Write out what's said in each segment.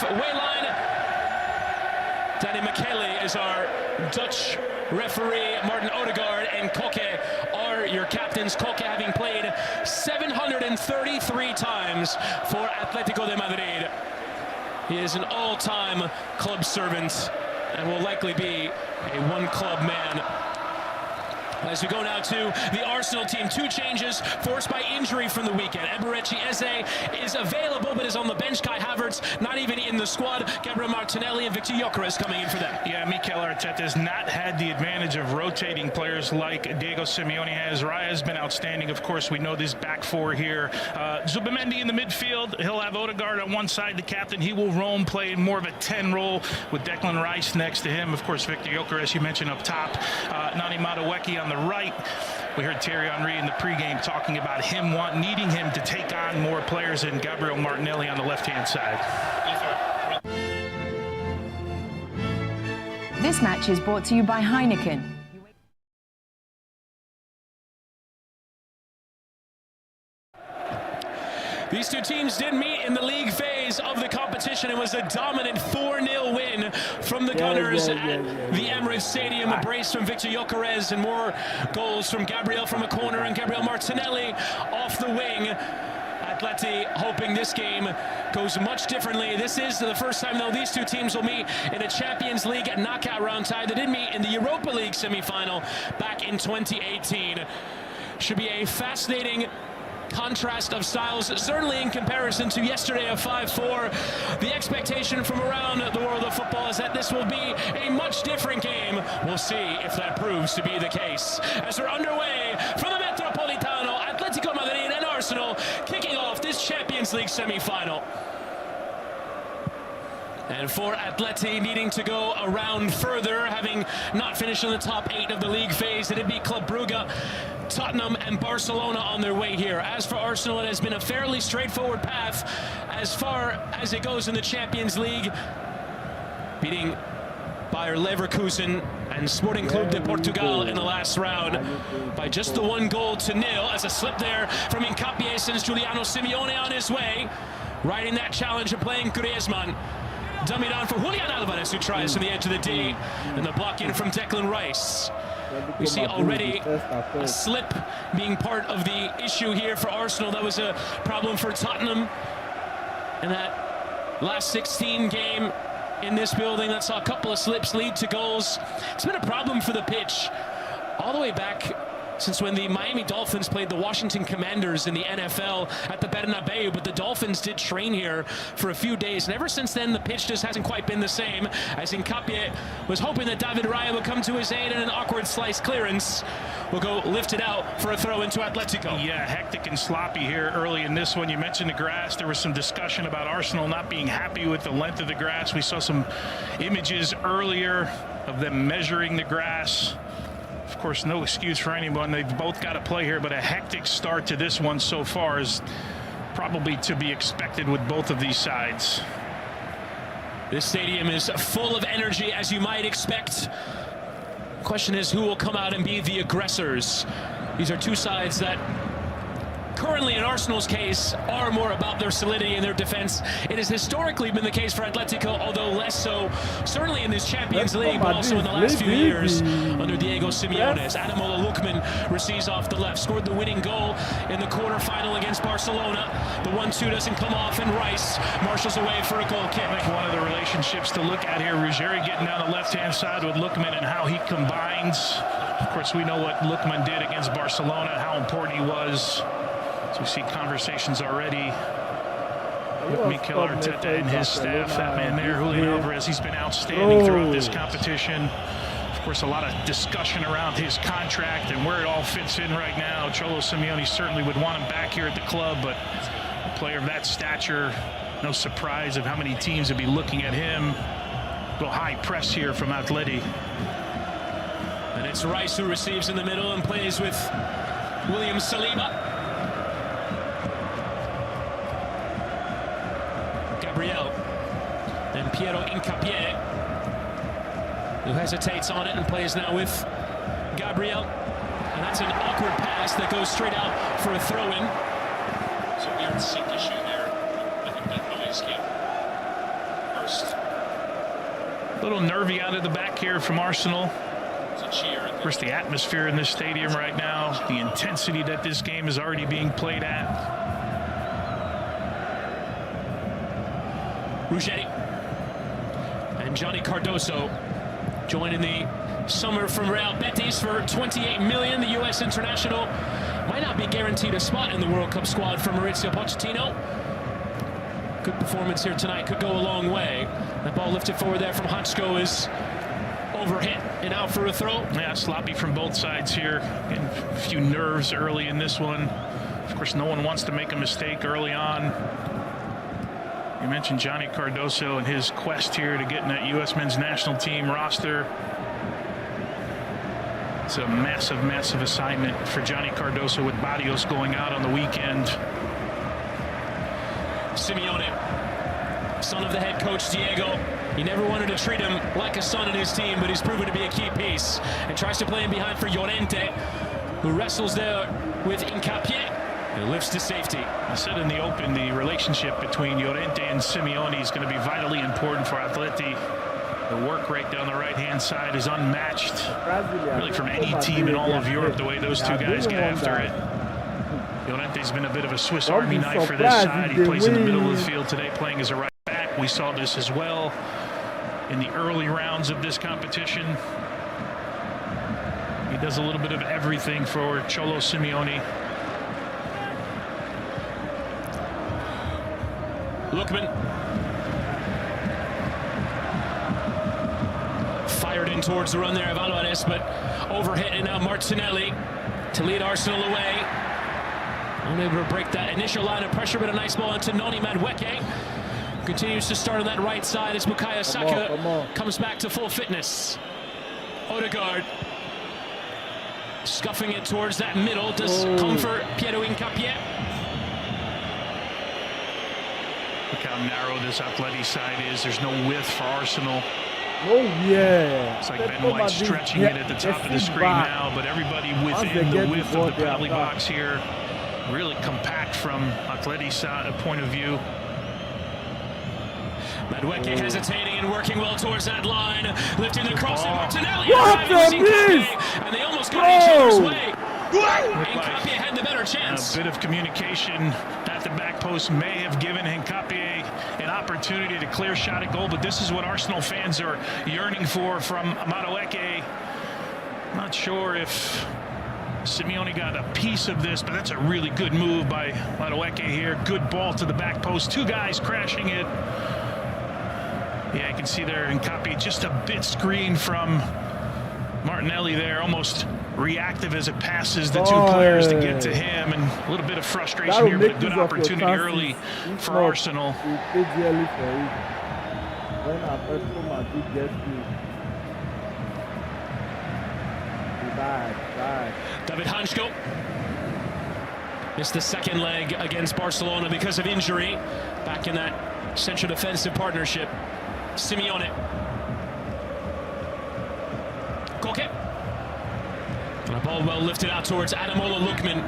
halfway line. Danny McKelly is our Dutch referee. Martin Odegaard and Koke are your captains. Koke having played 733 times for Atletico de Madrid. He is an all-time club servant and will likely be a one-club man. As we go now to the Arsenal team, two changes forced by injury from the weekend. Eberechi Eze is available but is on the bench. Kai Havertz not even in the squad. Gabriel Martinelli and Victor Gyökeres coming in for them. Yeah, Mikel Arteta has not had the advantage of rotating players like Diego Simeone has. Raya has been outstanding. Of course, we know this back four here. Zubimendi in the midfield. He'll have Odegaard on one side, the captain. He will roam, play more of a 10 role with Declan Rice next to him. Of course, Victor Gyökeres, you mentioned up top. Nani Madueke on the right. We heard Thierry Henry in the pregame talking about him needing him to take on more players, and Gabriel Martinelli on the left-hand side. This match is brought to you by Heineken. These two teams did meet in the league phase of the competition. It was a dominant 4-0 win from the Gunners at the Emirates Stadium. A brace from Victor Gyökeres and more goals from Gabriel from a corner and Gabriel Martinelli off the wing. Atleti hoping this game goes much differently. This is the first time, though, these two teams will meet in a Champions League knockout round tie. They did meet in the Europa League semi-final back in 2018. Should be a fascinating contrast of styles, certainly in comparison to yesterday of 5-4. The expectation from around the world of football is that this will be a much different game. We'll see if that proves to be the case. As we're underway from the Metropolitano, Atletico Madrid and Arsenal kicking off this Champions League semi-final. And for Atleti needing to go around further, having not finished in the top 8 of the league phase, it'd be Club Brugge, Tottenham and Barcelona on their way here. As for Arsenal, it has been a fairly straightforward path as far as it goes in the Champions League, beating Bayer Leverkusen and Sporting Club de Portugal in the last round by just the 1-0 as a slip there from Hincapié sends Giuliano Simeone on his way, riding that challenge and playing Griezmann. Dummy down for Julian Alvarez, who tries from the edge of the D, and the block in from Declan Rice. We see already a slip being part of the issue here for Arsenal. That was a problem for Tottenham in that last 16 game in this building that saw a couple of slips lead to goals. It's been a problem for the pitch all the way back since when the Miami Dolphins played the Washington Commanders in the NFL at the Bernabeu, but the Dolphins did train here for a few days, and ever since then the pitch just hasn't quite been the same, as Hincapié was hoping that David Raya would come to his aid, and an awkward slice clearance will go lifted out for a throw into Atletico. Yeah, hectic and sloppy here early in this one. You mentioned the grass. There was some discussion about Arsenal not being happy with the length of the grass. We saw some images earlier of them measuring the grass. Of course, no excuse for anyone. They've both got to play here, but a hectic start to this one so far is probably to be expected with both of these sides. This stadium is full of energy, as you might expect. The question is, who will come out and be the aggressors? These are two sides that currently, in Arsenal's case, are more about their solidity and their defense. It has historically been the case for Atletico, although less so, certainly in this Champions League, but also in the last few years under Diego Simeone. As Ademola Lookman receives off the left, scored the winning goal in the quarterfinal against Barcelona. The 1-2 doesn't come off, and Rice marshals away for a goal kick. I think one of the relationships to look at here, Ruggieri getting down the left-hand side with Lookman and how he combines. Of course, we know what Lookman did against Barcelona, how important he was. So we see conversations already with Mikel Arteta and his staff. That man there, Julian Alvarez, he's been outstanding throughout this competition. Of course, a lot of discussion around his contract and where it all fits in right now. Cholo Simeone certainly would want him back here at the club, but a player of that stature, no surprise of how many teams would be looking at him. A little high press here from Atleti. And it's Rice who receives in the middle and plays with William Saliba. Gabriel, then Piero Hincapié, who hesitates on it and plays now with Gabriel, and that's an awkward pass that goes straight out for a throw-in. So weird sync issue there. I think that noise came A little nervy out of the back here from Arsenal. Of course, the atmosphere in this stadium right now, the intensity that this game is already being played at. Ruggeri and Johnny Cardoso joining the summer from Real Betis for $28 million. The U.S. international might not be guaranteed a spot in the World Cup squad for Mauricio Pochettino. Good performance here tonight, could go a long way. That ball lifted forward there from Hansko is overhit and out for a throw. Yeah, sloppy from both sides here. And a few nerves early in this one. Of course, no one wants to make a mistake early on. You mentioned Johnny Cardoso and his quest here to get in that U.S. men's national team roster. It's a massive, massive assignment for Johnny Cardoso with Barrios going out on the weekend. Simeone, son of the head coach Diego. He never wanted to treat him like a son in his team, but he's proven to be a key piece. And tries to play him behind for Llorente, who wrestles there with Hincapié. And lifts to safety. I said in the open, the relationship between Llorente and Simeone is going to be vitally important for Atleti. The work rate down the right-hand side is unmatched, really, from any team in all of Europe, the way those two guys get after it. Llorente's been a bit of a Swiss Army knife for this side. He plays in the middle of the field today, playing as a right back. We saw this as well in the early rounds of this competition. He does a little bit of everything for Cholo Simeone. Lookman fired in towards the run there of Alvarez, but overhit, and now Martinelli to lead Arsenal away. Unable to break that initial line of pressure, but a nice ball into Noni Madueke. Continues to start on that right side as Bukayo Saka comes back to full fitness. Odegaard scuffing it towards that middle. Does comfort Piero Hincapié. Look how narrow this Atleti side is. There's no width for Arsenal. Oh, yeah. It's like Ben White stretching it at the top of the screen now, but everybody within the width of the penalty box here. Really compact from Atleti's point of view. Madueke hesitating and working well towards that line. Lifting the cross, and Martinelli What the and they almost got each other's way. Hincapié had the better chance. A bit of communication at the back post may have given Hincapié an opportunity to clear shot at goal, but this is what Arsenal fans are yearning for from Madueke. Not sure if Simeone got a piece of this, but that's a really good move by Madueke here. Good ball to the back post. Two guys crashing it. Yeah, you can see there Hincapié just a bit screened from Martinelli there, almost reactive as it passes the two players to get to him, and a little bit of frustration here, but a good opportunity early for Arsenal. David Hansko missed the second leg against Barcelona because of injury. Back in that central defensive partnership. Simeone. Koke. And a ball well lifted out towards Ademola Lookman.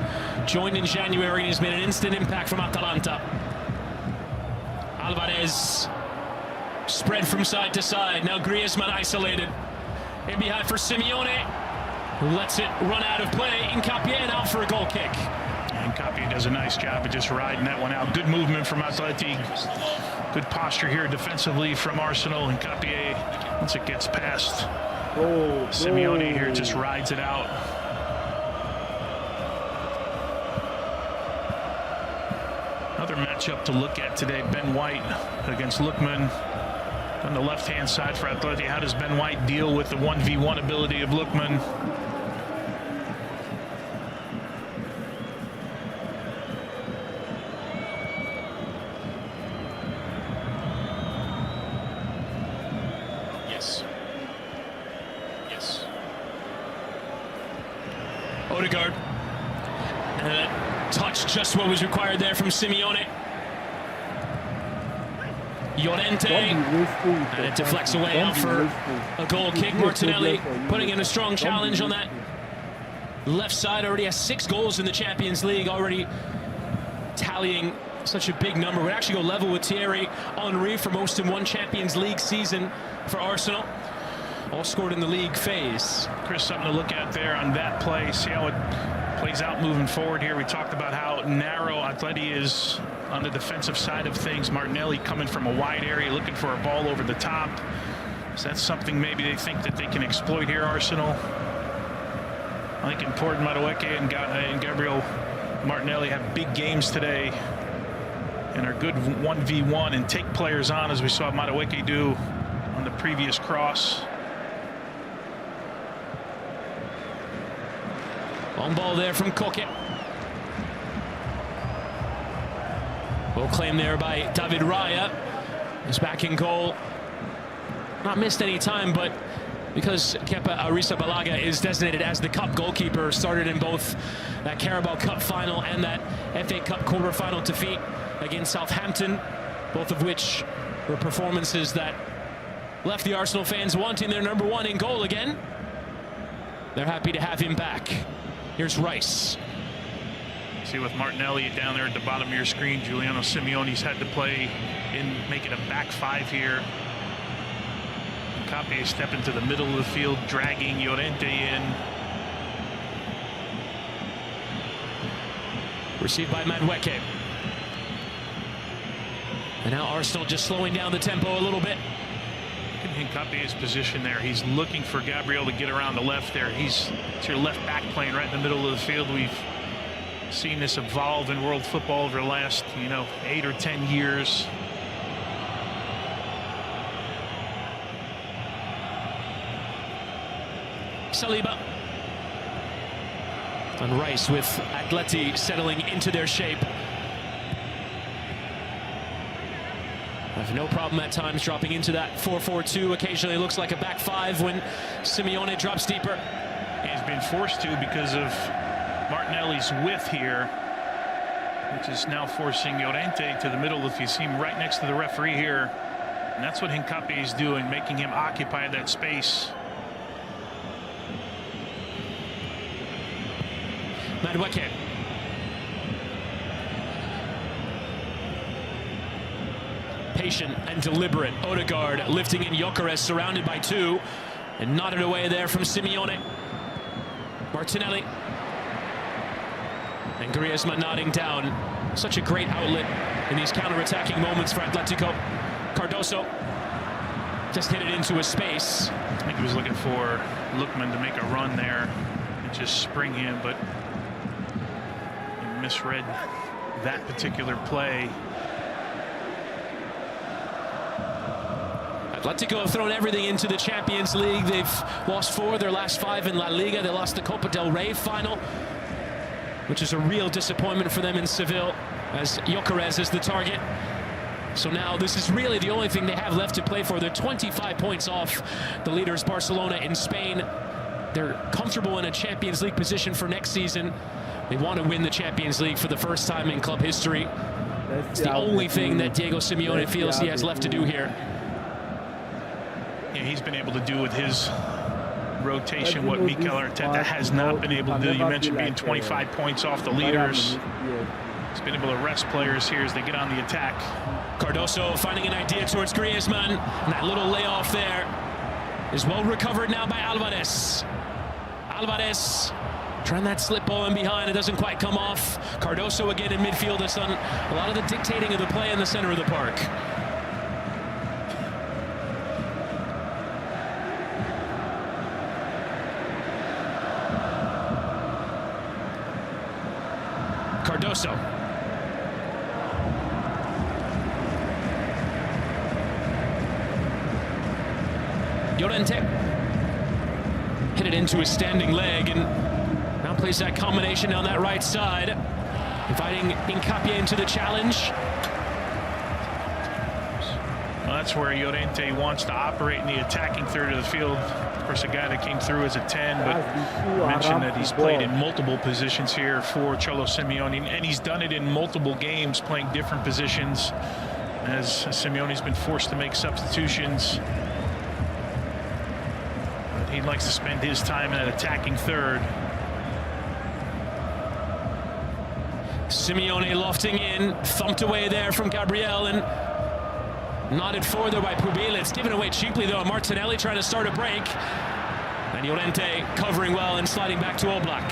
Joined in January and has made an instant impact from Atalanta. Alvarez spread from side to side. Now Griezmann isolated. In behind for Simeone, who lets it run out of play. Hincapié and out for a goal kick. Hincapié does a nice job of just riding that one out. Good movement from Atleti. Good posture here defensively from Arsenal. Hincapié, once it gets past Simeone here, just rides it out. Another matchup to look at today, Ben White against Lookman. On the left-hand side for Atleti, how does Ben White deal with the 1v1 ability of Lookman? Yes. Odegaard. And that touch just what was required there from Simeone. Llorente, and it deflects away out for a goal kick. Martinelli putting in a strong challenge on that left side. Already has 6 goals in the Champions League, already tallying such a big number. Would actually go level with Thierry Henry for most in one Champions League season for Arsenal. All scored in the league phase. Chris, something to look at there on that play. See how it plays out moving forward here. We talked about how narrow Atleti is on the defensive side of things. Martinelli coming from a wide area, looking for a ball over the top. So that's something maybe they think that they can exploit here, Arsenal. I think important Madueke and Gabriel Martinelli have big games today and are good 1v1 and take players on, as we saw Madueke do on the previous cross. Long ball there from Koke. Well claimed there by David Raya. He's back in goal. Not missed any time, but because Kepa Arrizabalaga is designated as the cup goalkeeper, started in both that Carabao Cup final and that FA Cup quarter-final defeat against Southampton, both of which were performances that left the Arsenal fans wanting their number one in goal again. They're happy to have him back. Here's Rice. See, with Martinelli down there at the bottom of your screen, Giuliano Simeone's had to play in, make it a back five here. Capie step into the middle of the field, dragging Llorente in. Received by Madueke. And now Arsenal just slowing down the tempo a little bit. Look at Hincapie's position there. He's looking for Gabriel to get around the left there. It's your left back playing right in the middle of the field. We've seen this evolve in world football over the last, 8 or 10 years. Saliba. And Rice with Atleti settling into their shape. Have no problem at times dropping into that 4-4-2. Occasionally looks like a back five when Simeone drops deeper. He's been forced to because of Martinelli's width here, which is now forcing Llorente to the middle. If you see him right next to the referee here, and that's what Hincapie is doing, making him occupy that space. Madueke. Patient and deliberate. Odegaard lifting in Gyökeres, surrounded by two, and nodded away there from Simeone. Martinelli. And Griezmann nodding down. Such a great outlet in these counter-attacking moments for Atletico. Cardoso just hit it into a space. I think he was looking for Lookman to make a run there and just spring him, but he misread that particular play. Atletico have thrown everything into the Champions League. They've lost 4 of their last 5 in La Liga. They lost the Copa del Rey final, which is a real disappointment for them in Seville, as Gyökeres is the target. So now this is really the only thing they have left to play for. They're 25 points off the leaders, Barcelona, in Spain. They're comfortable in a Champions League position for next season. They want to win the Champions League for the first time in club history. It's the only thing that Diego Simeone feels he has left to do here. Yeah, he's been able to do with his rotation what Mikel Arteta has not been able to do. You mentioned being 25 points off the leaders. He's been able to rest players here as they get on the attack. Cardoso finding an idea towards Griezmann, and that little layoff there is well recovered now by Alvarez. Alvarez trying that slip ball in behind, it doesn't quite come off. Cardoso again in midfield has done a lot of the dictating of the play in the center of the park. Cardoso. Llorente hit it into his standing leg and now plays that combination down that right side, inviting Hincapie into the challenge. Well, that's where Llorente wants to operate in the attacking third of the field. Of course, a guy that came through as a 10, but mentioned that he's played in multiple positions here for Cholo Simeone, and he's done it in multiple games, playing different positions, as Simeone's been forced to make substitutions. But he likes to spend his time in an attacking third. Simeone lofting in, thumped away there from Gabriel and nodded further by Pubil. It's given away cheaply though. Martinelli trying to start a break. And Llorente covering well and sliding back to Oblak.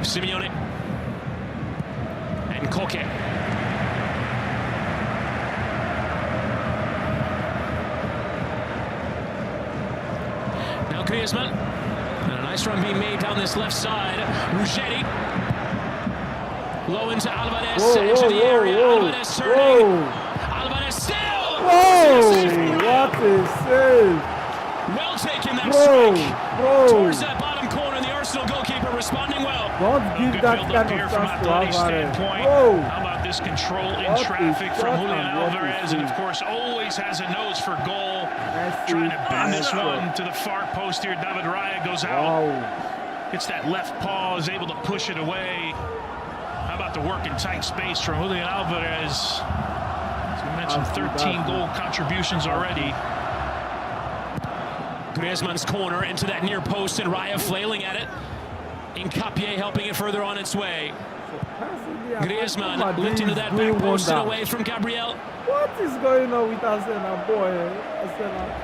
Simeone and Koke. Now Griezmann, and a nice run being made down this left side. Ruggeri, low into Alvarez, into the area. Alvarez turning. Alvarez still. What a save! Well taken that strike towards that bottom corner. The Arsenal goalkeeper responding well. Don't give that Build kind up of here from chance to Atleti's Alvarez. standpoint. How about this control in What traffic is from that Julian and what is Alvarez, and of this? course always has a nose for goal. Trying to bend this one to the far post here. David Raya goes out. It's that left paw, is able to push it away. How about the work in tight space from Julian Alvarez? As we mentioned, 13 goal contributions already. Griezmann's corner into that near post and Raya flailing at it. Nkapie helping it further on its way. Griezmann lifting to that back post and away from Gabriel. What is going on with Arsenal, boy?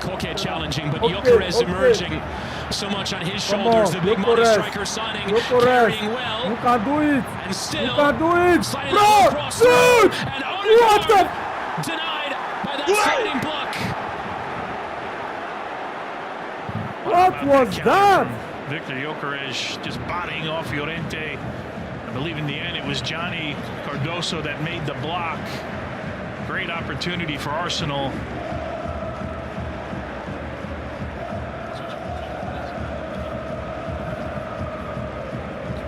Koke challenging, but Gyökeres emerging so much on his shoulders. The big money striker signing, carrying well. You can do it. And still you can do it. sliding across the road. And Odegaard denied by that sliding block. What was that? Victor Gyökeres just bodying off Llorente. I believe in the end it was Johnny Cardoso that made the block. Great opportunity for Arsenal.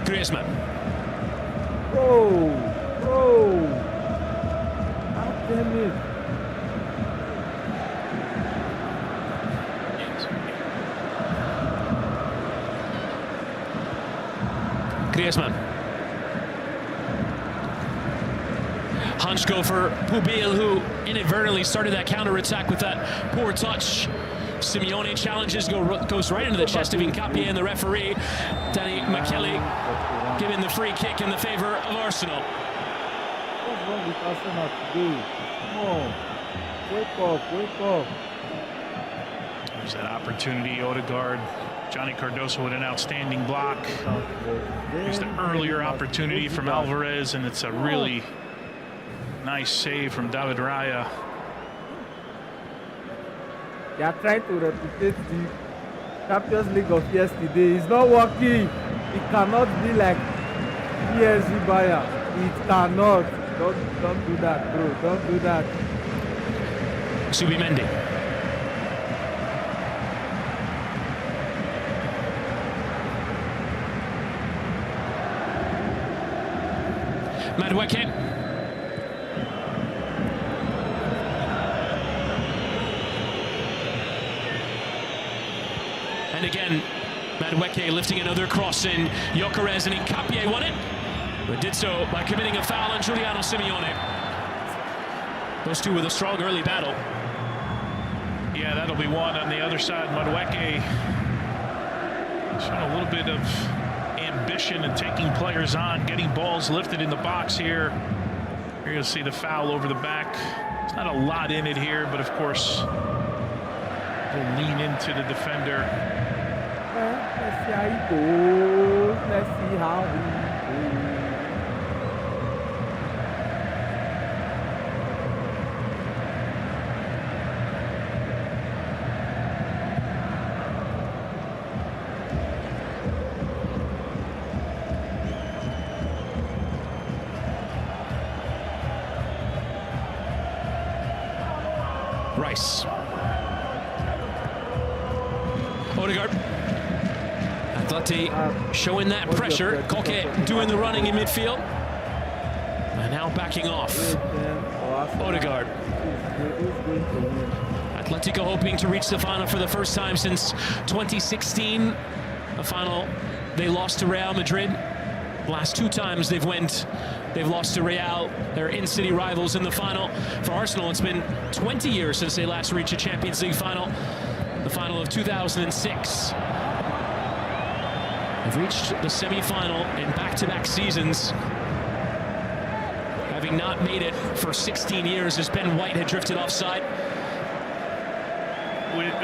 Griezmann. Bro. God damn it. Griezmann. Hansko for Pubil, who inadvertently started that counter-attack with that poor touch. Simeone challenges, goes right into the chest of Nkapie and the referee, Danny McKelly, giving the free kick in the favor of Arsenal. What's wrong with Arsenal today? Come on. Wake up. There's that opportunity, Odegaard. Johnny Cardoso with an outstanding block. There's the earlier opportunity from Alvarez, and it's a really nice save from David Raya. They are trying to replicate the Champions League of yesterday. It's not working. It cannot be like PSG Bayern. It cannot. Don't do that, bro. Don't do that. Subimendi. Madueke. And again, Madueke lifting another cross in. Gyökeres and Nkapie won it, but did so by committing a foul on Giuliano Simeone. Those two with a strong early battle. Yeah, that'll be one on the other side. Madueke showing a little bit of ambition and taking players on, getting balls lifted in the box here. You're going to see the foul over the back. There's not a lot in it here, but of course, we'll lean into the defender. Let's see how he goes. Let's see how he goes. Rice. Odegaard. Atleti showing that pressure. Koke doing the running in midfield. And now backing off. Odegaard. Atletico hoping to reach the final for the first time since 2016. A final they lost to Real Madrid. Last 2 times they've lost to Real, their in-city rivals in the final. For Arsenal, it's been 20 years since they last reached a Champions League final, the final of 2006. They've reached the semi-final in back-to-back seasons, having not made it for 16 years as Ben White had drifted offside.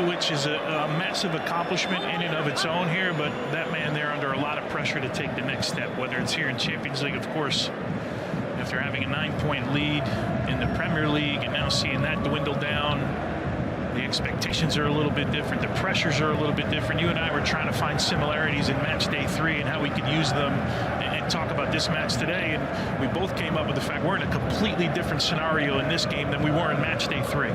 Which is a massive accomplishment in and of its own here, but that man there under a lot of pressure to take the next step, whether it's here in Champions League, of course, after having a 9-point lead in the Premier League and now seeing that dwindle down. The expectations are a little bit different. The pressures are a little bit different. You and I were trying to find similarities in match day 3 and how we could use them and talk about this match today. And we both came up with the fact we're in a completely different scenario in this game than we were in match day 3.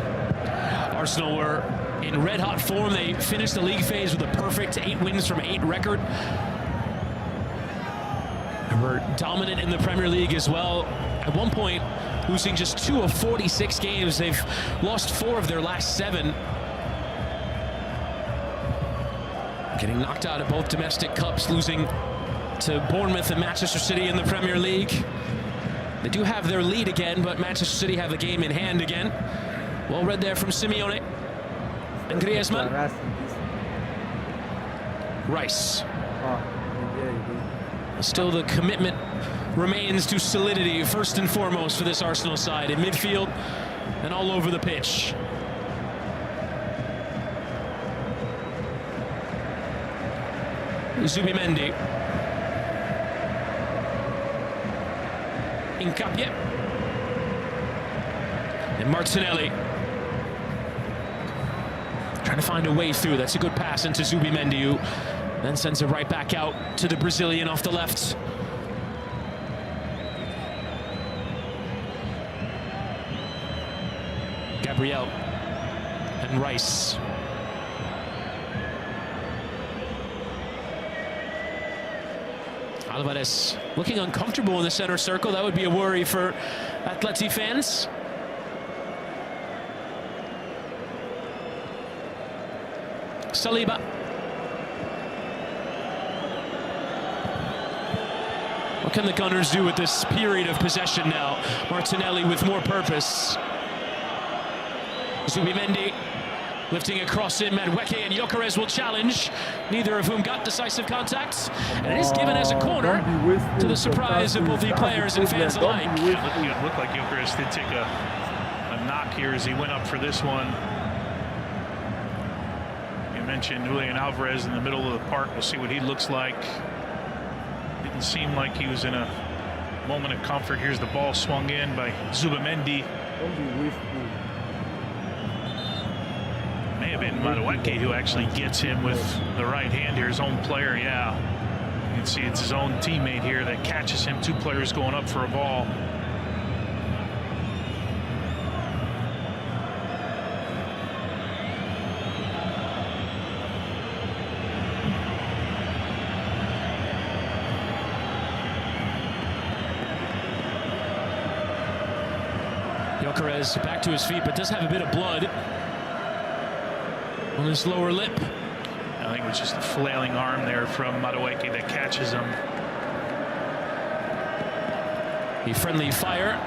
Arsenal were in red-hot form. They finished the league phase with a perfect 8 wins from 8 record. They were dominant in the Premier League as well. At one point, losing just 2 of 46 games. They've lost 4 of their last 7. Getting knocked out of both domestic cups, losing to Bournemouth and Manchester City in the Premier League. They do have their lead again, but Manchester City have the game in hand again. Well read there from Simeone. And Griezmann. Rice. Still the commitment remains to solidity, first and foremost, for this Arsenal side in midfield and all over the pitch. Zubimendi. Incapie. And Martinelli. Trying to find a way through. That's a good pass into Zubimendi, who then sends it right back out to the Brazilian off the left. Gabriel and Rice. Alvarez looking uncomfortable in the center circle. That would be a worry for Atleti fans. Saliba. What can the Gunners do with this period of possession now? Martinelli with more purpose. Zubimendi lifting across in. Madueke and Gyökeres will challenge, neither of whom got decisive contact. And it is given as a corner to the surprise of both the players and fans alike. It looked like Gyökeres did take a knock here as he went up for this one. You mentioned Julian Alvarez in the middle of the park. We'll see what he looks like. Didn't seem like he was in a moment of comfort. Here's the ball swung in by Zubimendi. May have been Madueke who actually gets him with the right hand here, his own player. Yeah, you can see it's his own teammate here that catches him. 2 players going up for a ball. Gyökeres back to his feet, but does have a bit of blood on his lower lip. I think it was just a flailing arm there from Madueke that catches him. The friendly fire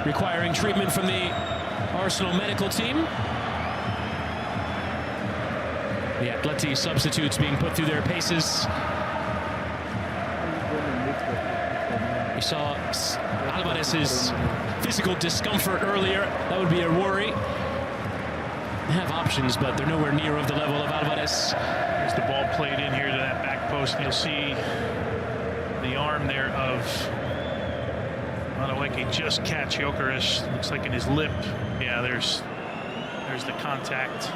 requiring treatment from the Arsenal medical team. The Atleti substitutes being put through their paces. We saw Alvarez's physical discomfort earlier. That would be a worry. They have options, but they're nowhere near of the level of Alvarez. There's the ball played in here to that back post, and you'll see the arm there of Madueke just catch Gyökeres. Looks like in his lip. Yeah, there's the contact.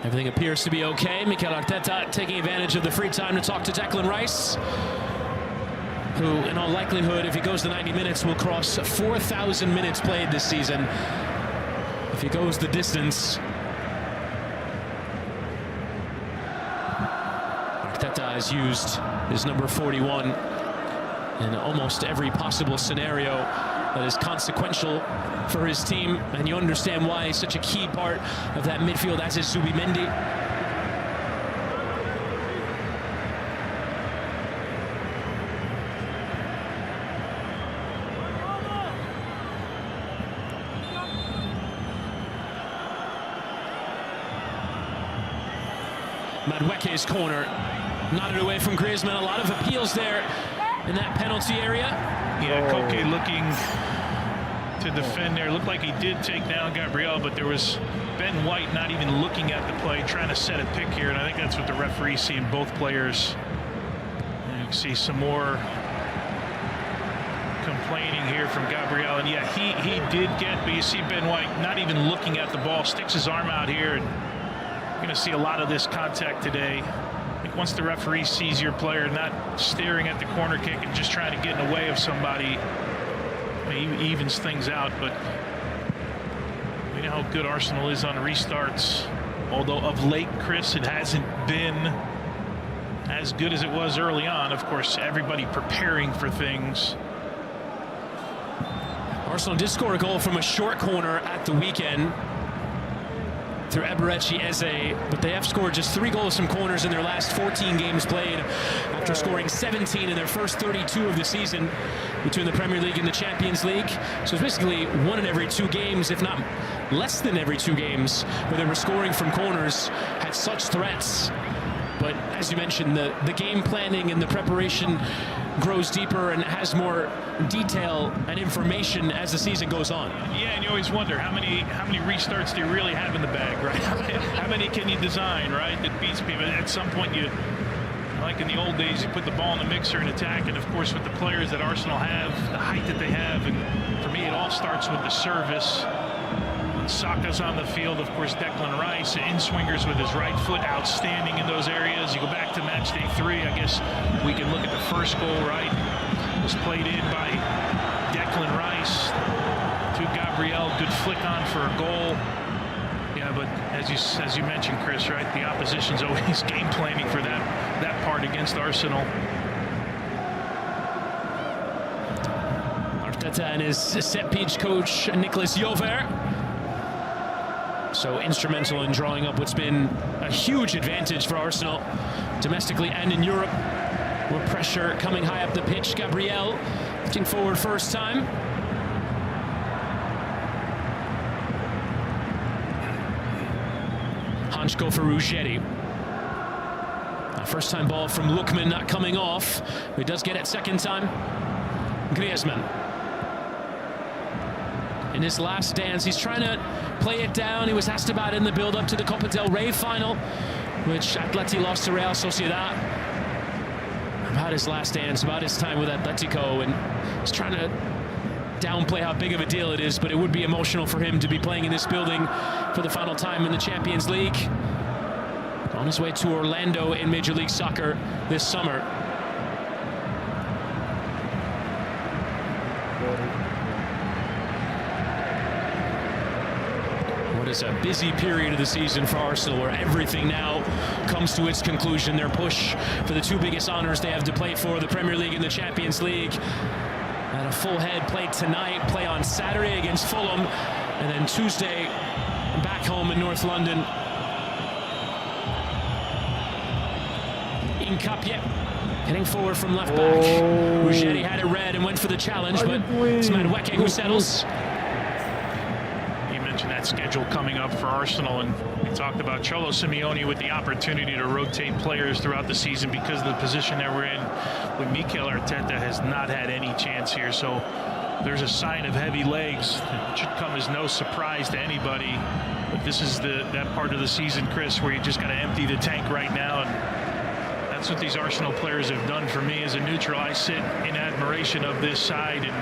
Everything appears to be okay. Mikel Arteta taking advantage of the free time to talk to Declan Rice, who, in all likelihood, if he goes the 90 minutes, will cross 4,000 minutes played this season. If he goes the distance. Arteta has used his number 41 in almost every possible scenario that is consequential for his team, and you understand why he's such a key part of that midfield, as is Zubimendi. Madueke's corner. Nodded away from Griezmann. A lot of appeals there in that penalty area. Yeah, Koke looking to defend there. Looked like he did take down Gabriel, but there was Ben White not even looking at the play, trying to set a pick here, and I think that's what the referee see in both players. And you can see some more complaining here from Gabriel, and yeah, he did get, but you see Ben White not even looking at the ball, sticks his arm out here, and you're going to see a lot of this contact today. Like once the referee sees your player not staring at the corner kick and just trying to get in the way of somebody, he evens things out. But we know how good Arsenal is on restarts, although of late, Chris, it hasn't been as good as it was early on. Of course, everybody preparing for things. Arsenal did score a goal from a short corner at the weekend through Eberechi Eze, but they have scored just 3 goals from corners in their last 14 games played after scoring 17 in their first 32 of the season between the Premier League and the Champions League. So it's basically 1 in every 2 games, if not less than every 2 games, where they were scoring from corners, had such threats. But as you mentioned, the game planning and the preparation grows deeper and has more detail and information as the season goes on. Yeah, and you always wonder how many restarts do you really have in the bag, right? How many can you design, right, that beats people? At some point, you, like in the old days, you put the ball in the mixer and attack, and of course with the players that Arsenal have, the height that they have, and for me it all starts with the service. Saka's on the field, of course. Declan Rice, in-swingers with his right foot, outstanding in those areas. You go back to match day 3, I guess we can look at the first goal, right? It was played in by Declan Rice to Gabriel. Good flick on for a goal. Yeah, but as you mentioned, Chris, right? The opposition's always game planning for that part against Arsenal. Arteta and his set-piece coach, Nicolas Jover, so instrumental in drawing up what's been a huge advantage for Arsenal domestically and in Europe, with pressure coming high up the pitch. Gabriel looking forward first time. Hanchko for Ruggeri. First time ball from Lookman, not coming off. He does get it second time. Griezmann. In his last dance, he's trying to play it down. He was asked about it in the build-up to the Copa del Rey final, which Atleti lost to Real Sociedad. About his last dance, about his time with Atletico, and he's trying to downplay how big of a deal it is, but it would be emotional for him to be playing in this building for the final time in the Champions League. On his way to Orlando in Major League Soccer this summer. What is a busy period of the season for Arsenal, where everything now comes to its conclusion. Their push for the 2 biggest honors they have to play for, the Premier League and the Champions League. And a full head play tonight, play on Saturday against Fulham, and then Tuesday back home in North London. Incapie heading forward from left back. Ruggeri had it red and went for the challenge, but it's Madueke who settles. That schedule coming up for Arsenal, and we talked about Cholo Simeone with the opportunity to rotate players throughout the season because of the position that we're in. With Mikel Arteta has not had any chance here, so there's a sign of heavy legs. It should come as no surprise to anybody, but this is that part of the season, Chris, where you just got to empty the tank right now, and that's what these Arsenal players have done for me as a neutral. I sit in admiration of this side and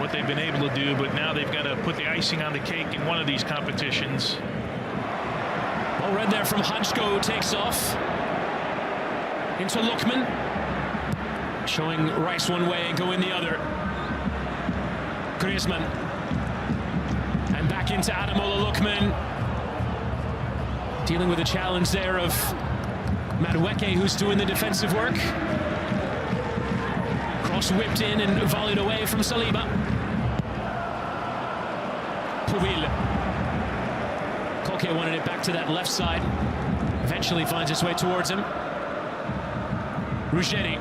what they've been able to do, but now they've got to put the icing on the cake in one of these competitions. Well read there from Hanchko, takes off into Lookman, showing Rice one way and going the other. Griezmann, and back into Ademola Lookman, dealing with a challenge there of Madueke, who's doing the defensive work. Cross whipped in and volleyed away from Saliba. Pubil. Koke wanted it back to that left side. Eventually finds its way towards him. Ruggeri,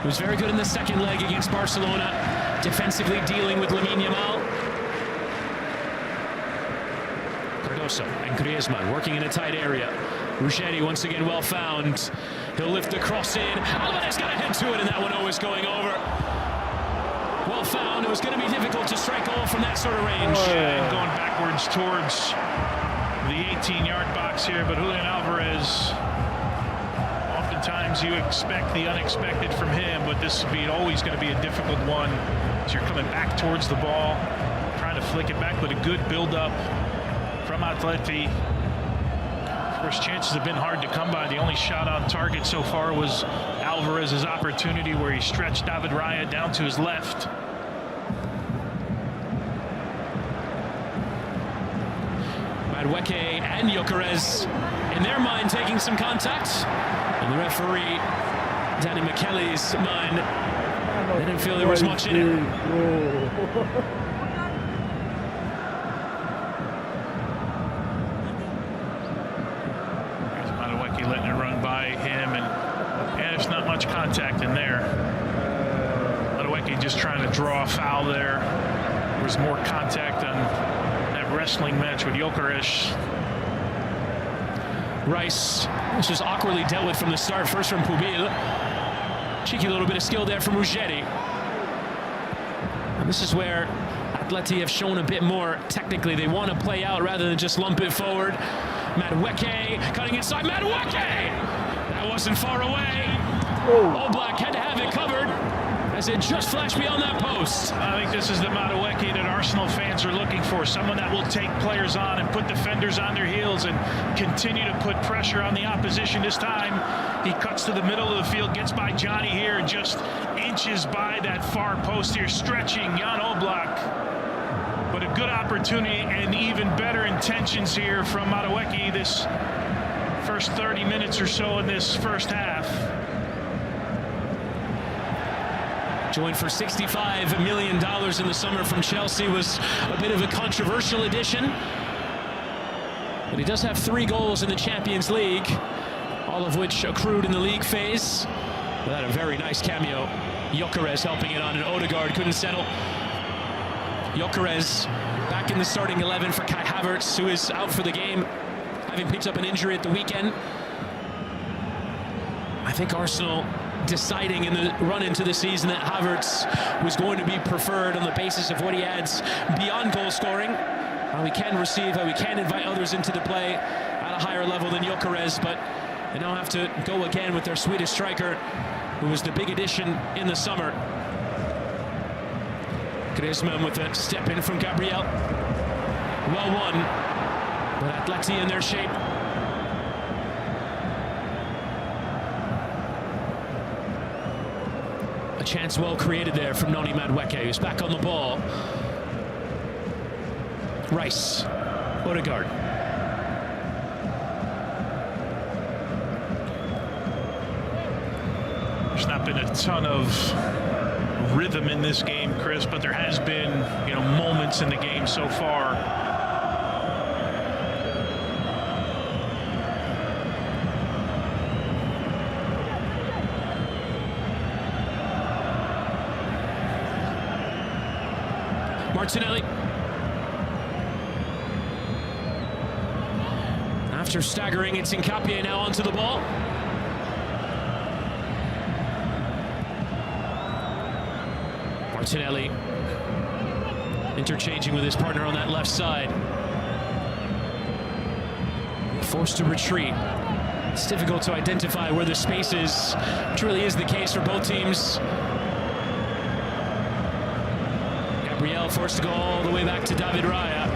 who was very good in the second leg against Barcelona, defensively dealing with Lamine Yamal. Cardoso and Griezmann working in a tight area. Ruggeri once again well found. He'll lift the cross in. Alvarez got a head to it, and that one always going over. Well found. It was going to be difficult to strike goal from that sort of range. And going backwards towards the 18-yard box here, but Julian Alvarez, oftentimes you expect the unexpected from him, but this would be always going to be a difficult one. So you're coming back towards the ball, trying to flick it back, but a good build-up from Atleti. Of course, chances have been hard to come by. The only shot on target so far was Alvarez's opportunity where he stretched David Raya down to his left. Madueke and Gyökeres, in their mind, taking some contact. And the referee, Danny McKelly's mind, they didn't feel there was much in it. Madueke letting it run by him, and there's not much contact in there. Madueke just trying to draw a foul there. There was more contact on that wrestling match with Gyökeres. Rice, this was awkwardly dealt with from the start, first from Pubil. Cheeky little bit of skill there from Ruggeri. And this is where Atleti have shown a bit more technically. They want to play out rather than just lump it forward. Madueke cutting inside. Madueke! That wasn't far away. Oblak had to have it covered as it just flashed beyond that post. I think this is the Madueke that Arsenal fans are looking for. Someone that will take players on and put defenders on their heels and continue to put pressure on the opposition. This time, he cuts to the middle of the field, gets by Johnny here, and just inches by that far post here, stretching Jan Oblak. But a good opportunity and even better intentions here from Madueke this first 30 minutes or so in this first half. Joined for $65 million in the summer from Chelsea, was a bit of a controversial addition. But he does have 3 goals in the Champions League, all of which accrued in the league phase. Well, that a very nice cameo. Gyökeres helping it on, and Odegaard couldn't settle. Gyökeres back in the starting 11 for Kai Havertz, who is out for the game, having picked up an injury at the weekend. I think Arsenal deciding in the run into the season that Havertz was going to be preferred on the basis of what he adds beyond goal scoring, how he can receive, how he can invite others into the play at a higher level than Gyökeres. But they now have to go again with their Swedish striker, who was the big addition in the summer. Griezmann with a step in from Gabriel. Well won, but Atleti in their shape. A chance well created there from Noni Madueke, who's back on the ball. Rice, Odegaard. There's not been a ton of rhythm in this game, Chris, but there has been, moments in the game so far. Martinelli. After staggering, it's Nkapie now onto the ball. Martinelli interchanging with his partner on that left side. Forced to retreat. It's difficult to identify where the space is, which really is the case for both teams. Gabriel forced to go all the way back to David Raya.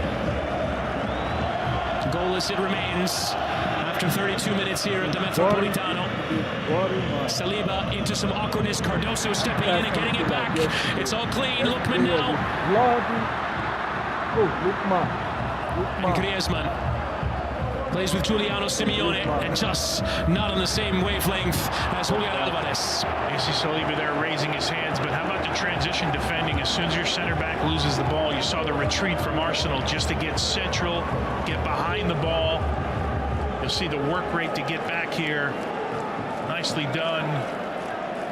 Goalless it remains after 32 minutes here at the Metropolitano. Saliba into some awkwardness. Cardoso stepping in and getting it back. It's all clean. Lookman now. And Griezmann plays with Giuliano Simeone, and just not on the same wavelength as Julian Alvarez. You see Saliba there raising his hands, but how about the transition defending? As soon as your center back loses the ball, you saw the retreat from Arsenal just to get central, get behind the ball. You'll see the work rate to get back here. Nicely done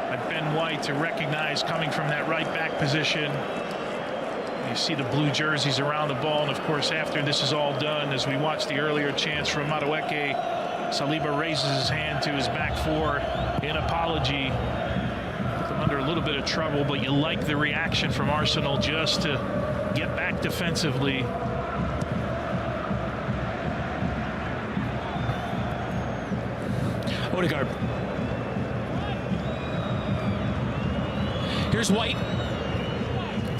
by Ben White to recognize coming from that right back position. You see the blue jerseys around the ball, and of course after this is all done, as we watch the earlier chance from Madueke, Saliba raises his hand to his back four in apology. Put them under a little bit of trouble, but you like the reaction from Arsenal just to get back defensively. Odegaard. Here's White.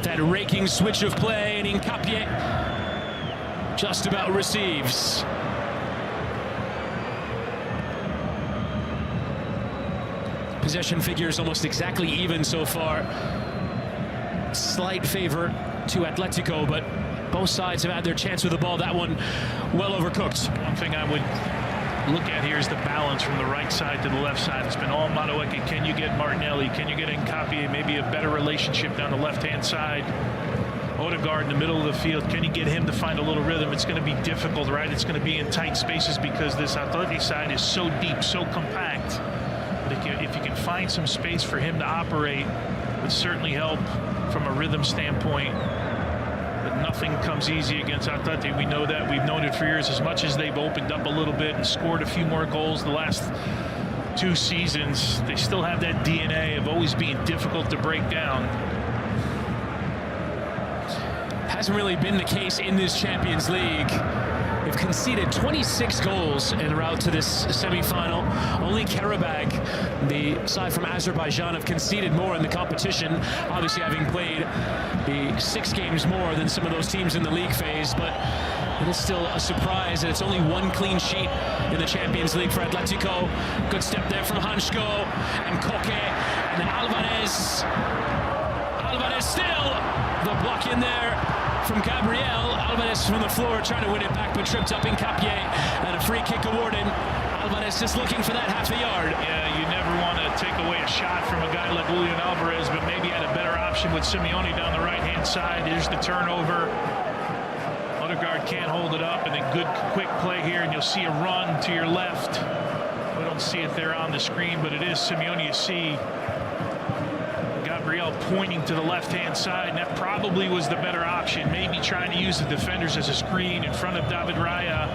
That raking switch of play, and Nkapie just about receives. Possession figures almost exactly even so far. Slight favor to Atletico, but both sides have had their chance with the ball. That one well overcooked. One thing I would look at here is the balance from the right side to the left side. It's been all Madueke. Can you get Martinelli? Can you get Nkapie? Maybe a better relationship down the left-hand side. Odegaard in the middle of the field. Can you get him to find a little rhythm? It's going to be difficult, right? It's going to be in tight spaces because this Atleti side is so deep, so compact. But if you can find some space for him to operate, it would certainly help from a rhythm standpoint. But nothing comes easy against Atleti. We know that. We've known it for years. As much as they've opened up a little bit and scored a few more goals the last 2 seasons, they still have that DNA of always being difficult to break down. Hasn't really been the case in this Champions League. They've conceded 26 goals en route to this semi-final. Only Karabag, the side from Azerbaijan, have conceded more in the competition, obviously having played the 6 games more than some of those teams in the league phase, but it is still a surprise that it's only 1 clean sheet in the Champions League for Atletico. Good step there from Hansko and Koke, and then Alvarez. Alvarez still, the block in there from Gabriel. Alvarez from the floor trying to win it back, but tripped up Nkapie, and a free kick awarded. Alvarez just looking for that half a yard. Yeah, you never want to take away a shot from a guy like Julian Alvarez, but maybe had a better option with Simeone down the right-hand side. Here's the turnover. Odegaard can't hold it up, and a good quick play here, and you'll see a run to your left. We don't see it there on the screen, but it is Simeone. You see Gabriel pointing to the left-hand side, and that probably was the better option. Maybe trying to use the defenders as a screen in front of David Raya.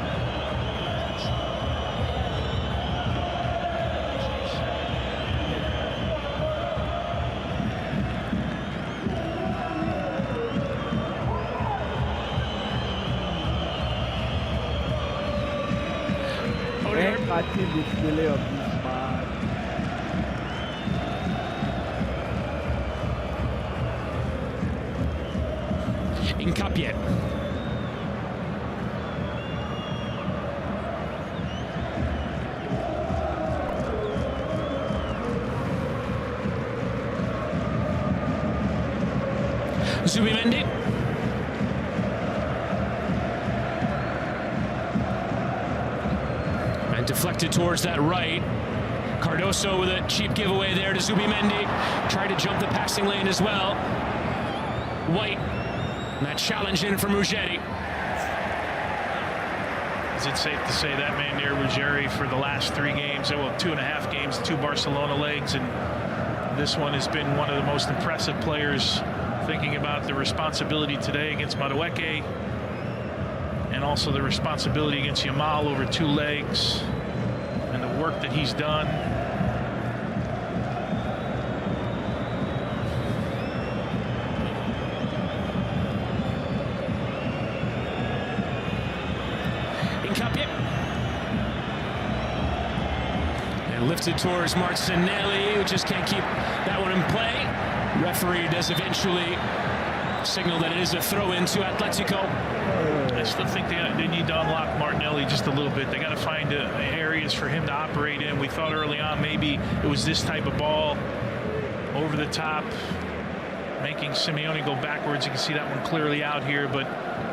Catching the delay of this match. Nkapie. Zubimendi. And deflected towards that right. Cardoso with a cheap giveaway there to Zubimendi. Tried to jump the passing lane as well. White. And that challenge in from Ruggeri. Is it safe to say that man there, Ruggeri, for the last 3 games, well, 2.5 games, 2 Barcelona legs, and this one has been one of the most impressive players. Thinking about the responsibility today against Madueke, and also the responsibility against Yamal over 2 legs, and the work that he's done. Nkapie. And lifted towards Martinelli, who just can't keep that one in play. Referee does eventually signal that it is a throw-in to Atletico. I still think they need to unlock Martinelli just a little bit. They got to find areas for him to operate in. We thought early on maybe it was this type of ball over the top, making Simeone go backwards. You can see that one clearly out here, but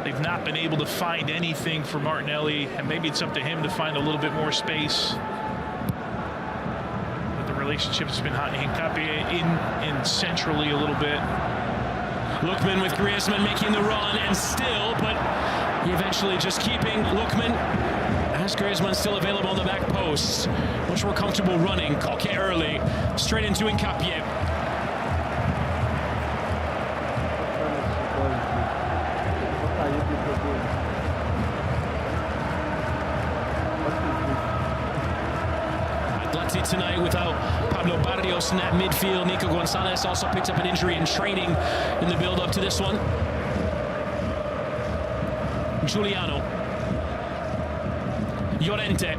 they've not been able to find anything for Martinelli, and maybe it's up to him to find a little bit more space. But the relationship has been hot. Nkapie in centrally a little bit. Lookman with Griezmann making the run, and still, but he eventually just keeping Lookman as Griezmann still available on the back post. Much more comfortable running. Koke early, straight into Nkapie. Cardoso at midfield. Nico Gonzalez also picked up an injury in training in the build-up to this one. Giuliano. Llorente.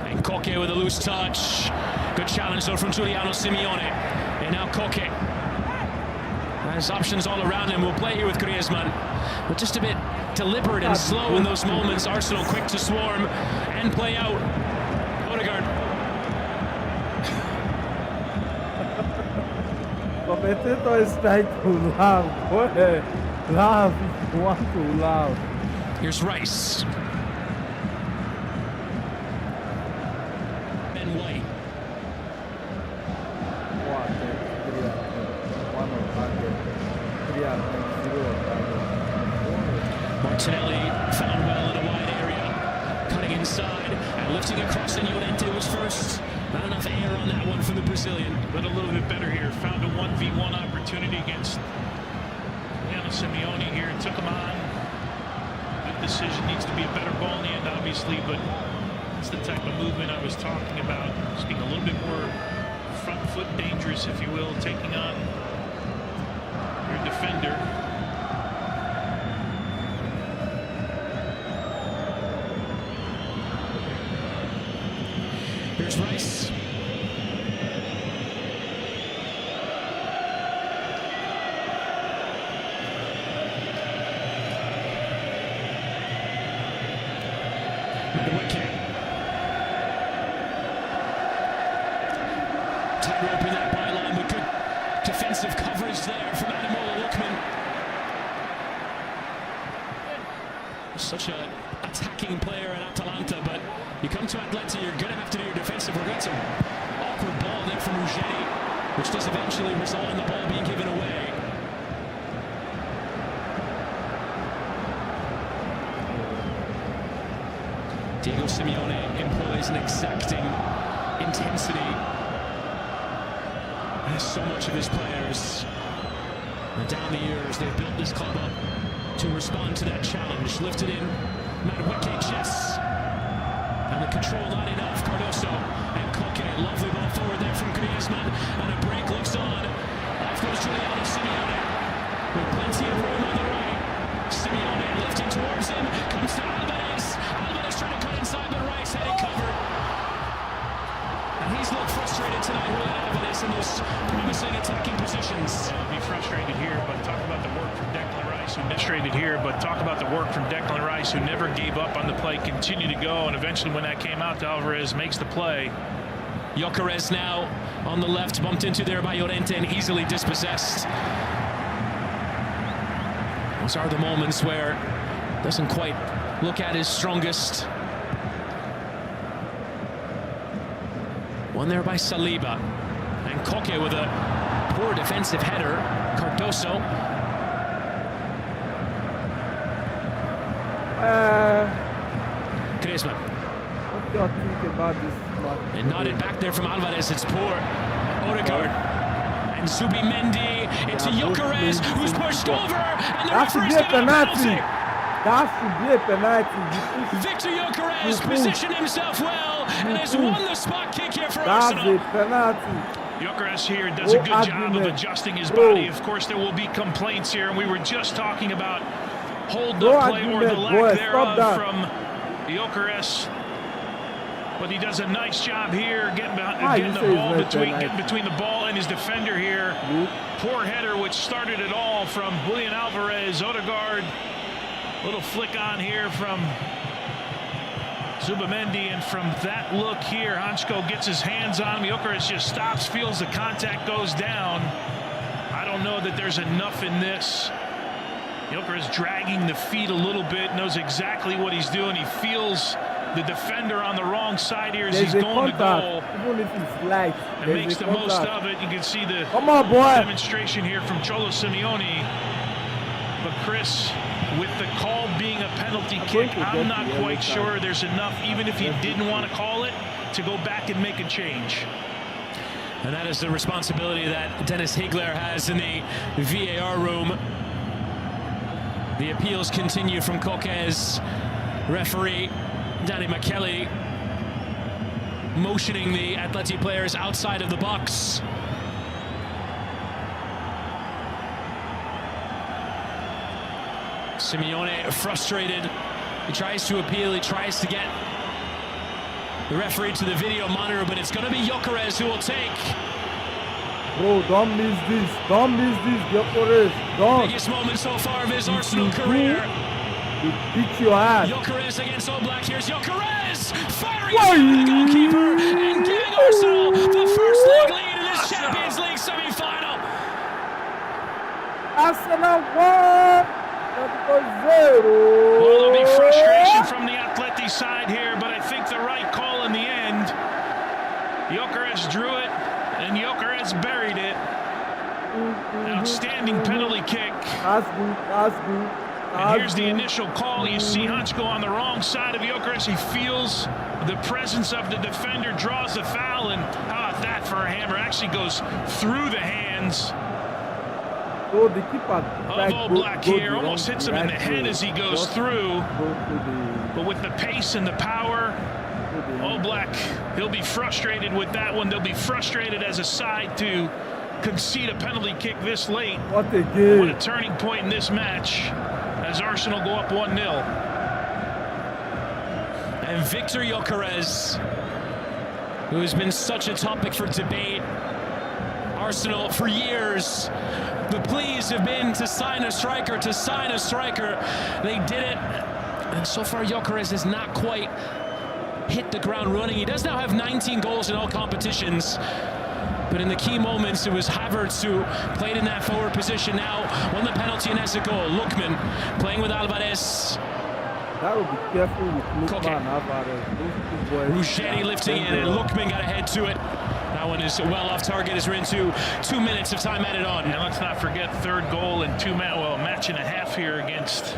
And Koke with a loose touch. Good challenge though from Giuliano Simeone. And now Koke. Has options all around him. Will play here with Griezmann. But just a bit deliberate and slow in those moments. Arsenal quick to swarm and play out. Odegaard. Commentator is trying to laugh. Go ahead. Laugh if you want to laugh. Here's Rice. Ben White. Martinelli found well in a wide area, cutting inside and lifting across, and Llorente was first. Not enough air on that one for the Brazilian. But a little bit better here. Found a 1v1 opportunity against Simeone here. Took him on. Good decision. Needs to be a better ball in the end, obviously, but it's the type of movement I was talking about. Just being a little bit more front foot dangerous, if you will, taking on your defender. Here's Rice. Tightrope in that byline, but good defensive coverage there from Ademola Lookman. Such an attacking player at Atalanta, but you come to Atleti, you're going to have to do your defensive work. That's an awkward ball there from Ruggeri, which does eventually result in the ball being given away. Diego Simeone employs an exacting intensity. As so much of his players, and down the years, they've built this club up to respond to that challenge. Lifted in, Madueke chess, and the control not enough. Cardoso and Koke, lovely ball forward there from Griezmann, and a break looks on. Off goes Giuliano Simeone, with plenty of room on the right. Simeone lifting towards him, comes to Alvarez. Alvarez trying to cut inside, but Rice had it covered. And he's looked frustrated tonight, Julian Alvarez, in those promising attacking positions. Be frustrated here, but talk about the work from Declan Rice, who frustrated here, but talk about the work from Declan Rice, who never gave up on the play, continued to go, and eventually when that came out to Alvarez, makes the play. Gyökeres now on the left, bumped into there by Llorente and easily dispossessed. Those are the moments where doesn't quite look at his strongest. One there by Saliba. And Koke with a poor defensive header. Cardoso. Griezmann. What do you think about this match? And nodded back there from Alvarez. It's poor. Odegaard. And Zubimendi into Gyökeres, who's pushed over. And the referee's given a penalty. That should be a penalty. Victor Gyökeres positioned himself well and has won the spot kick here for Arsenal. That's a penalty. Gyökeres here does a good job of adjusting his body. Of course, there will be complaints here, and we were just talking about hold-up play or the lack thereof from Gyökeres. But he does a nice job here getting the ball between the ball and his defender here. Poor header, which started it all from Julian Alvarez. Odegaard, little flick on here from Zubimendi, and from that look here, Hansko gets his hands on him. Gyökeres just stops, feels the contact, goes down. I don't know that there's enough in this. Gyökeres dragging the feet a little bit, knows exactly what he's doing. He feels the defender on the wrong side here as he's going to goal. Even if it's light, and makes the most of it. You can see the demonstration here from Cholo Simeone. But Chris, with the call being a penalty kick, I'm not quite sure there's enough, even if he didn't want to call it, to go back and make a change. And that is the responsibility that Dennis Higler has in the VAR room. The appeals continue from Koke's referee, Danny McKelly. motioning the Atleti players outside of the box. Simeone frustrated. He tries to appeal, he tries to get the referee to the video monitor, but it's going to be Gyökeres who will take. Bro, don't miss this. Don't miss this, Gyökeres. Don't. Biggest moment so far of his Arsenal career. You beat your ass. Gyökeres against Oblak. Here's Gyökeres firing at the goalkeeper and giving Arsenal the first leg lead in this Champions League semi-final. Arsenal 1. Well, there'll be frustration from the Atleti side here, but I think the right call in the end. Gyökeres drew it, and Gyökeres buried it. An outstanding penalty kick. That's good. That's good. And here's the initial call. You see Hunchko on the wrong side of Gyökeres. He feels the presence of the defender, draws the foul, and how about that for a hammer? Actually goes through the hands So the keeper of Oblak here. Almost hits him in the head as he goes through. But with the pace and the power, Oblak, he'll be frustrated with that one. They'll be frustrated as a side to concede a penalty kick this late. What a game. What a turning point in this match as Arsenal go up 1-0. And Victor Gyökeres, who has been such a topic for debate. Arsenal for years, the pleas have been to sign a striker, to sign a striker. They did it, and so far Gyökeres has not quite hit the ground running. He does now have 19 goals in all competitions, but in the key moments it was Havertz who played in that forward position. Now won the penalty and has a goal. Lookman playing with Alvarez. That would be careful with Lookman and Alvarez. Ruggeri lifting it, and Lookman got ahead to it. That one is well off target as we're into 2 minutes of time added on. And let's not forget third goal in match and a half here against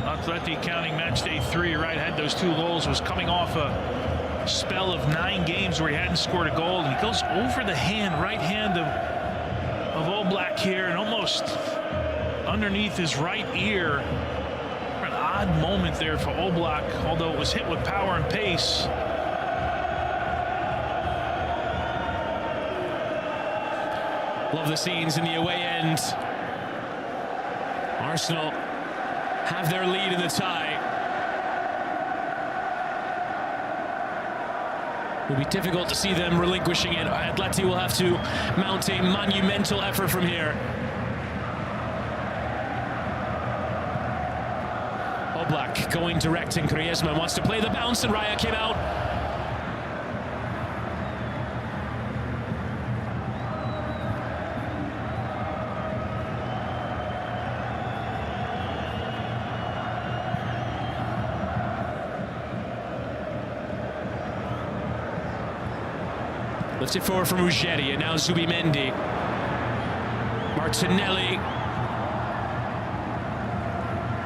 Atleti, counting match day 3, right? Had those 2 goals, was coming off a spell of 9 games where he hadn't scored a goal. And he goes over the right hand of Oblak here and almost underneath his right ear. An odd moment there for Oblak, although it was hit with power and pace. Love the scenes in the away end. Arsenal have their lead in the tie. It will be difficult to see them relinquishing it. Atleti will have to mount a monumental effort from here. Oblak going direct, and Griezmann wants to play the bounce, and Raya came out. Lifted forward from Ruggeri, and now Zubimendi. Martinelli.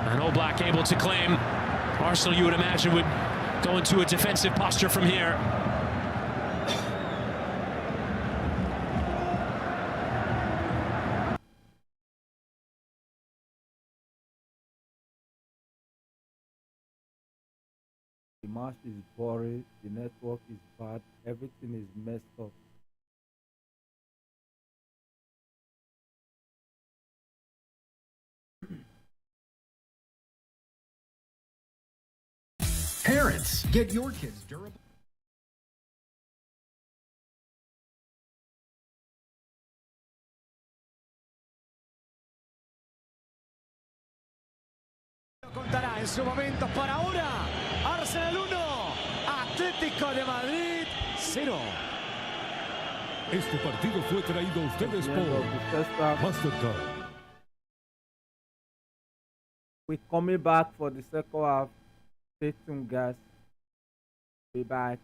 And Oblak able to claim. Arsenal, you would imagine, would go into a defensive posture from here. The match is boring, the network is bad, everything is messed up. Parents, get your kids durable. Contará en su momento. Por ahora, Arsenal 1, Atlético de Madrid 0. Este partido fue traído a ustedes por Mastercard. We're coming back for the second half. Stay tuned, guys. Be back.